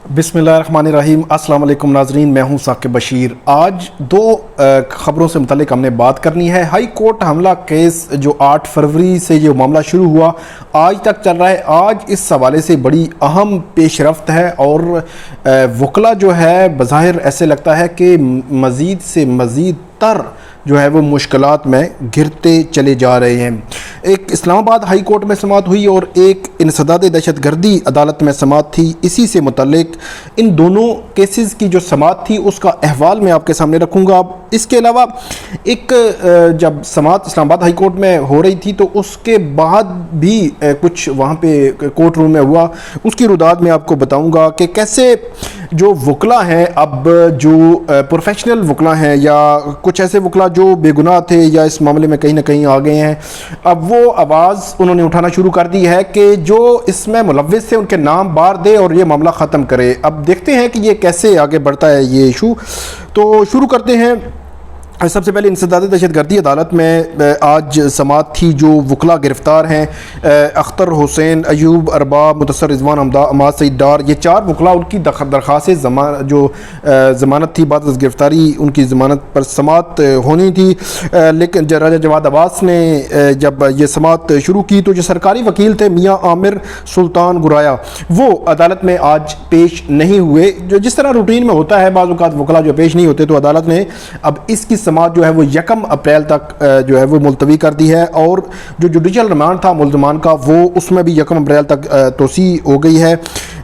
बिस्मिल्लाहिर्रहमानिर्रहीम। अस्सलाम वालेकुम नाजरीन, मैं हूं साकिब बशीर। आज दो ख़बरों से मुतल्लिक हमने बात करनी है। हाई कोर्ट हमला केस जो 8 फरवरी से जो मामला शुरू हुआ आज तक चल रहा है। आज इस हवाले से बड़ी अहम पेशरफ्त है और वकला जो है बज़ाहिर ऐसे लगता है कि मज़ीद से मज़ीद तर जो है वो मुश्किलात में घिरते चले जा रहे हैं। एक इस्लामाबाद हाई कोर्ट में समाअत हुई और एक इंसदाद दहशत गर्दी अदालत में समाअत थी। इसी से मुतल्लिक इन दोनों केसेस की जो समाअत थी उसका अहवाल मैं आपके सामने रखूँगा। इसके अलावा एक जब समाअत इस्लामाबाद हाई कोर्ट में हो रही थी तो उसके बाद भी कुछ वहाँ पे कोर्ट रूम में हुआ, उसकी रुदात में आपको बताऊँगा कि कैसे जो वकला हैं, अब जो प्रोफेशनल वकला हैं या कुछ ऐसे वकला जो बेगुनाह थे या इस मामले में कहीं ना कहीं आ गए हैं, अब वो आवाज़ उन्होंने उठाना शुरू कर दी है कि जो इसमें मुलव्विस थे उनके नाम बार दे और ये मामला ख़त्म करे। अब देखते हैं कि ये कैसे आगे बढ़ता है ये इशू। तो शुरू करते हैं। सबसे पहले इंसदाद दहशत गर्दी अदालत में आज समाअत थी। जो वकला गिरफ़्तार हैं, अख्तर हुसैन, अयूब अरबाब, मुदस्सर रिजवान, अमाद सईद डार, ये 4 वकला, उनकी दरख्वास्त जो ज़मानत थी बाद गिरफ़्तारी उनकी ज़मानत पर समाअत होनी थी। लेकिन राजा जवाद अब्बास ने जब ये समाअत शुरू की तो जो सरकारी वकील थे मियाँ आमिर सुल्तान गुराया वो अदालत में आज पेश नहीं हुए। जो जिस तरह रूटीन में होता है बाज़ औक़ात वकला जो पेश नहीं होते, तो अदालत ने अब इसकी समाअत जो है वो 1 अप्रैल तक जो है वो मुलतवी कर दी है और जो जुडिशल रिमांड था मुल्ज़मान का वो उसमें भी 1 अप्रैल तक तोसी हो गई है।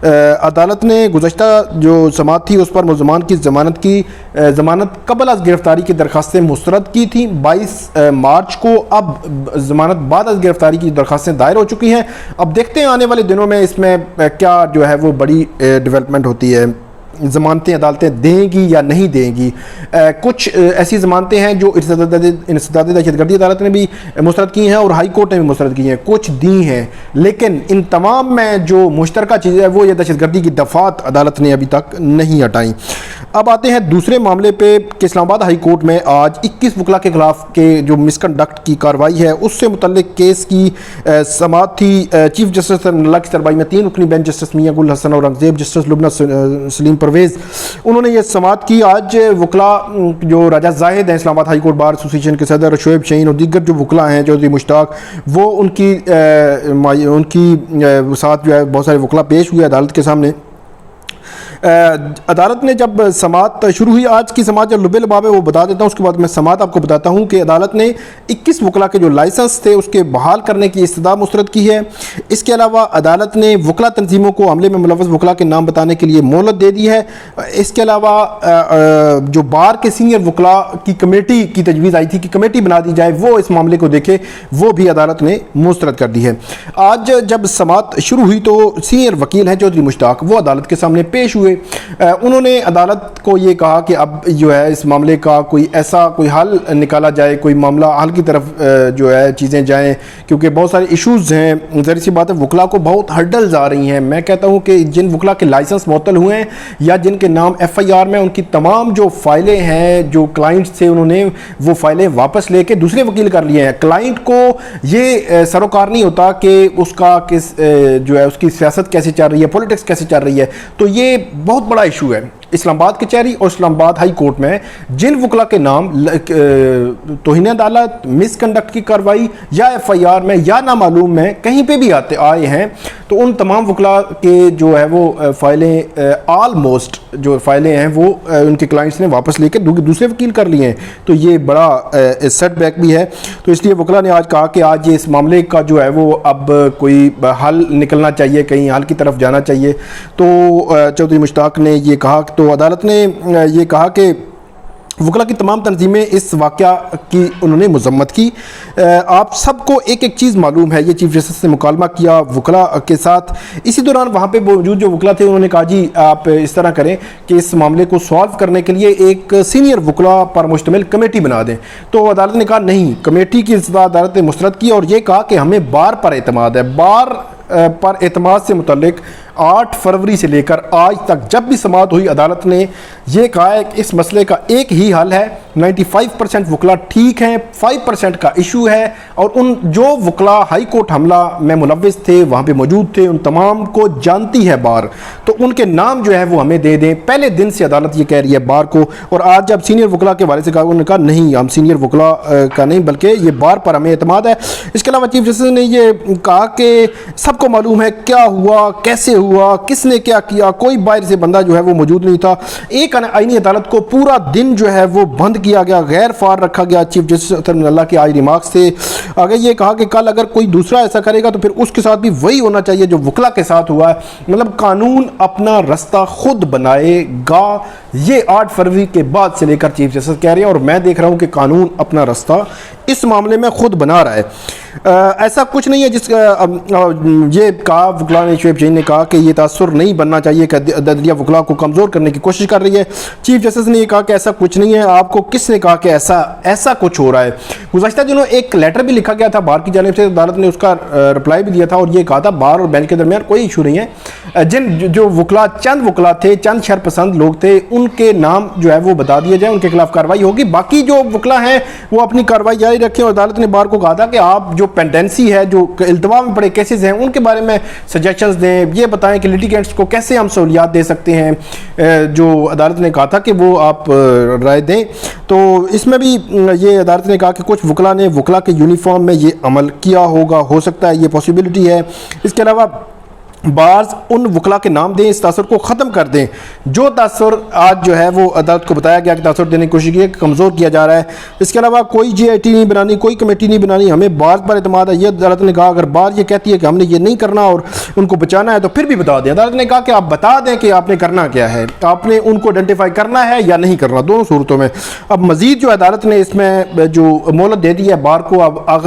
अदालत ने गुज़श्ता जो समाअत थी उस पर मुल्ज़मान की ज़मानत कबल अज़ गिरफ़्तारी की दरख्वास्तें मुस्तरद की थी 22 मार्च को। अब ज़मानत बाद अज़ गिरफ़्तारी की दरख्वास्तें दायर हो चुकी हैं। अब देखते हैं आने वाले दिनों में इसमें क्या जो है वो बड़ी डेवलपमेंट होती है, ज़मानतें अदालतें देंगी या नहीं देंगी। कुछ ऐसी ज़मानतें हैं जो इंसदाद दहशत गर्दी अदालत ने भी मुस्तरद की हैं और हाई कोर्ट ने भी मुस्तरद की हैं, कुछ दी हैं, लेकिन इन तमाम में जो मुश्तरका चीज़ है वो ये दहशत गर्दी की दफ़ात अदालत ने अभी तक नहीं हटाई। अब आते हैं दूसरे मामले पे कि इस्लामाबाद हाई कोर्ट में आज 21 वकला के खिलाफ के जो मिसकंडक्ट की कार्रवाई है उससे मुतल्लिक केस की समाअत थी। चीफ जस्टिस की सरबराही में 3 रुकनी बेंच जस्टिस मियाँ गुल हसन और औरंगज़ेब, जस्टिस लुबना सलीम परवेज़, उन्होंने ये समाअत की। आज वकला जो राजा जाहिद हैं Islamabad high court bar association के सदर, शोएब शहीन और दीगर जो वकला हैं चौधरी मुश्ताक, वो उनकी साथ जो है बहुत सारे वकला पेश हुए अदालत के सामने। अदालत ने जब समाअत शुरू हुई, आज की समाअत जो लुबे लबाब है वो बता देता हूँ, उसके बाद मैं समाअत आपको बताता हूँ कि अदालत ने 21 वकला के जो लाइसेंस थे उसके बहाल करने की इस्तदा मुस्तरद की है। इसके अलावा अदालत ने वकला तंजीमों को हमले में मुलव्वस वकला के नाम बताने के लिए मोहलत दे दी है। इसके अलावा जो बार के सीनियर वकला की कमेटी की तजवीज़ आई थी कि कमेटी बना दी जाए वो इस मामले को देखे, वो भी अदालत ने मुस्तरद कर दी है। आज जब समाअत शुरू हुई तो सीनियर वकील हैं चौधरी मुश्ताक, वो अदालत के सामने पेश हुए। उन्होंने अदालत को ये कहा कि अब जो है इस मामले का कोई हल निकाला जाए, कोई मामला हल की तरफ जो है चीज़ें जाएं, क्योंकि बहुत सारे इश्यूज़ हैं। ज़ाहिर सी बात है वकला को बहुत हर्डल्स आ रही हैं। मैं कहता हूँ कि जिन वकला के लाइसेंस मुअत्तल हुए हैं या जिनके नाम FIR में उनकी तमाम जो फाइलें हैं, जो क्लाइंट्स थे उन्होंने वो फाइलें वापस लेके दूसरे वकील कर लिए हैं। क्लाइंट को ये सरोकार नहीं होता कि उसका जो है उसकी सियासत कैसे चल रही है, पॉलिटिक्स कैसे चल रही है। तो ये बहुत बड़ा इशू है। इस्लामाबाद कचहरी और इस्लामाबाद हाई कोर्ट में जिन वकला के नाम तौहीन अदालत, मिसकंडक्ट की कार्रवाई या FIR में या नामालूम में कहीं पे भी आए हैं, तो उन तमाम वकला के जो है वो फाइलें ऑलमोस्ट जो फाइलें हैं वो उनके क्लाइंट्स ने वापस लेकर दूसरे वकील कर लिए हैं। तो ये बड़ा सेटबैक भी है। तो इसलिए वकला ने आज कहा कि आज ये इस मामले का जो है वो अब कोई हल निकलना चाहिए, कहीं हल की तरफ जाना चाहिए। तो चौधरी मुश्ताक ने ये कहा, तो अदालत ने ये कहा कि वकला की तमाम तंजीमें इस वाक़या की उन्होंने मज़म्मत की। आप सबको एक एक चीज़ मालूम है, ये चीफ जस्टिस ने मुकालमा किया वकला के साथ। इसी दौरान वहाँ पे मौजूद जो वकला थे उन्होंने कहा जी आप इस तरह करें कि इस मामले को सॉल्व करने के लिए एक सीनियर वकला पर मुश्तमिल कमेटी बना दें। तो अदालत ने कहा नहीं, कमेटी की इस्तदा अदालत ने मुस्तरद की और ये कहा कि हमें बार पर एतमाद है। बार पर एतमाद से मुतल्लिक 8 فروری سے لے کر آج تک جب بھی سماعت ہوئی عدالت نے یہ کہا ہے کہ اس مسئلے کا ایک ہی حل ہے، 95% وکلا ٹھیک ہیں، 5% کا ایشو ہے، اور ان جو وکلا ہائی کورٹ حملہ میں ملوث تھے وہاں پہ موجود تھے ان تمام کو جانتی ہے بار، تو ان کے نام جو ہے وہ ہمیں دے دیں۔ پہلے دن سے عدالت یہ کہہ رہی ہے بار کو، اور آج جب سینئر وکلا کے بارے سے کہا انہوں نے کہا نہیں ہم سینئر وکلا کا نہیں بلکہ یہ بار پر ہمیں اعتماد ہے۔ اس کے علاوہ چیف جسٹس نے یہ کہا کہ سب کو معلوم ہے کیا ہوا، کیسے ہوا، کس نے کیا کیا، کوئی باہر سے بندہ جو ہے وہ موجود نہیں تھا۔ ایک آئینی عدالت کو پورا دن جو ہے وہ بند کیا گیا، غیر فعال رکھا گیا۔ چیف جسٹس اطہر من اللہ کے آج ریمارکس سے آگے یہ کہا کہ کل اگر کوئی دوسرا ایسا کرے گا تو پھر اس کے ساتھ بھی وہی ہونا چاہیے جو وکلا کے ساتھ ہوا ہے، مطلب قانون اپنا رستہ خود بنائے گا۔ یہ 8 فروری کے بعد سے لے کر چیف جسٹس کہہ رہے ہیں، اور میں دیکھ رہا ہوں کہ قانون اپنا رستہ اس معاملے میں خود بنا رہا ہے۔ ایسا کچھ نہیں ہے جس یہ کہا وکلا نے، شعیب شاہین نے کہا کہ یہ تاثر نہیں بننا چاہیے کہ عدلیہ وکلا کو کمزور کرنے کی کوشش کر رہی ہے۔ چیف جسٹس نے یہ کہا کہ ایسا کچھ نہیں ہے، آپ کو کس نے کہا کہ ایسا کچھ ہو رہا ہے؟ گزشتہ دنوں ایک لیٹر بھی لکھا گیا تھا بار کی جانب سے، عدالت نے اس کا رپلائی بھی دیا تھا اور یہ کہا تھا بار اور بینچ کے درمیان کوئی ایشو نہیں ہے، جو وکلا چند وکلا تھے، چند شرپسند لوگ تھے، ان کے نام جو ہے وہ بتا دیے جائیں، ان کے خلاف کارروائی ہوگی، باقی جو وکلا ہیں وہ اپنی کارروائی جاری رکھیں۔ اور عدالت نے بار کو کہا تھا کہ آپ جو پینڈنسی ہے، جو التوا میں پڑے کیسز ہیں ان کے بارے میں سجیشنز دیں، یہ بتائیں کہ لیٹیگنٹس کو کیسے ہم سہولیات دے سکتے ہیں، جو عدالت نے کہا تھا کہ وہ آپ رائے دیں۔ تو اس میں بھی یہ عدالت نے کہا کہ کچھ وکلا نے وکلا کے یونیفارم میں یہ عمل کیا ہوگا، ہو سکتا ہے یہ پاسبلٹی ہے۔ اس کے علاوہ بعض ان وکلا کے نام دیں، اس تاثر کو ختم کر دیں جو تاثر آج جو ہے وہ عدالت کو بتایا گیا کہ تاثر دینے کی کوشش کی ہے، کمزور کیا جا رہا ہے۔ اس کے علاوہ کوئی جے آئی ٹی نہیں بنانی، کوئی کمیٹی نہیں بنانی، ہمیں بار پر اعتماد ہے، یہ عدالت نے کہا۔ اگر بار یہ کہتی ہے کہ ہم نے یہ نہیں کرنا اور ان کو بچانا ہے تو پھر بھی بتا دیں۔ عدالت نے کہا کہ آپ بتا دیں کہ آپ نے کرنا کیا ہے، آپ نے ان کو آئیڈینٹیفائی کرنا ہے یا نہیں کرنا، دونوں صورتوں میں۔ اب مزید جو عدالت نے اس میں جو مہلت دے دی ہے بار کو، اب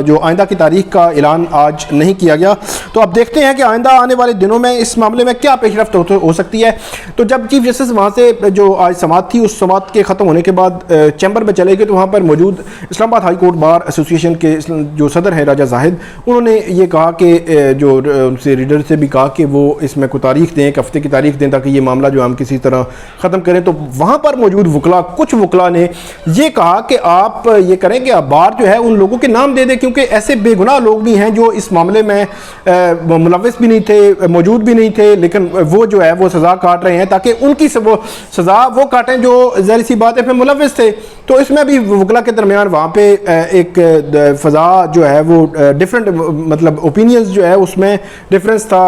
جو آئندہ کی تاریخ کا اعلان آج نہیں کیا گیا، تو اب دیکھتے ہیں کہ آئندہ آنے والے دنوں میں اس معاملے میں کیا پیش رفت ہو سکتی ہے۔ تو جب چیف جسٹس وہاں سے جو آج سماعت تھی، اس سماعت کے ختم ہونے کے بعد چیمبر میں چلے گئے تو وہاں پر موجود اسلام آباد ہائی کورٹ بار ایسوسی ایشن کے جو صدر ہیں راجہ زاہد، انہوں نے یہ کہا کہ جو ان سے ریڈر سے بھی کہا کہ وہ اس میں کوئی تاریخ دیں، ایک ہفتے کی تاریخ دیں تاکہ یہ معاملہ جو ہم کسی طرح ختم کریں۔ تو وہاں پر موجود وکلا، کچھ وکلا نے یہ کہا کہ آپ یہ کریں کہ آپ بار جو ہے ان لوگوں کے نام دے دیں، کیونکہ ایسے بے گناہ لوگ بھی ہیں جو اس معاملے میں ملوث بھی نہیں تھے، موجود بھی نہیں تھے، لیکن وہ جو ہے وہ سزا کاٹ رہے ہیں، تاکہ ان کی سزا وہ کاٹیں جو ظاہر سی بات ہے پھر ملوث تھے۔ تو اس میں بھی وکلا کے درمیان وہاں پہ ایک فضا جو ہے وہ ڈیفرنٹ، مطلب اوپینینز جو ہے اس میں ڈیفرنس تھا،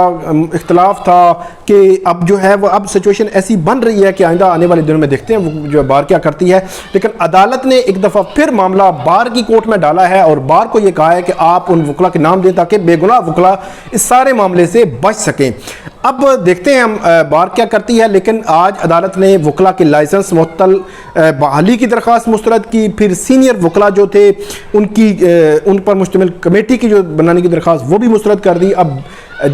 اختلاف تھا کہ اب جو ہے وہ اب سچویشن ایسی بن رہی ہے کہ آئندہ آنے والے دنوں میں دیکھتے ہیں وہ جو بار کیا کرتی ہے۔ لیکن عدالت نے ایک دفعہ پھر معاملہ بار کی کورٹ میں ڈالا ہے اور بار کو یہ کہا ہے کہ آپ ان وکلا کے نام دیں تاکہ بے گناہ وکلا اس سارے معاملے سے بچ سکیں۔ اب دیکھتے ہیں ہم بار کیا کرتی ہے، لیکن آج عدالت نے وکلا کے لائسنس معطل بحالی کی درخواست مسترد کی، پھر سینئر وکلا جو تھے ان پر مشتمل کمیٹی کی جو بنانے کی درخواست وہ بھی مسترد کر دی۔ اب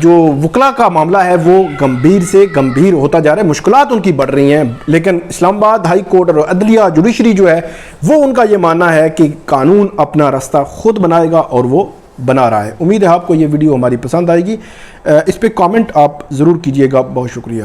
جو وکلا کا معاملہ ہے وہ گمبھیر سے گمبھیر ہوتا جا رہا ہے، مشکلات ان کی بڑھ رہی ہیں، لیکن اسلام آباد ہائی کورٹ اور عدلیہ جوڈیشری جو ہے وہ ان کا یہ ماننا ہے کہ قانون اپنا راستہ خود بنائے گا اور وہ بنا رہا ہے۔ امید ہے آپ کو یہ ویڈیو ہماری پسند آئے گی، اس پہ کامنٹ آپ ضرور کیجئے گا۔ بہت شکریہ۔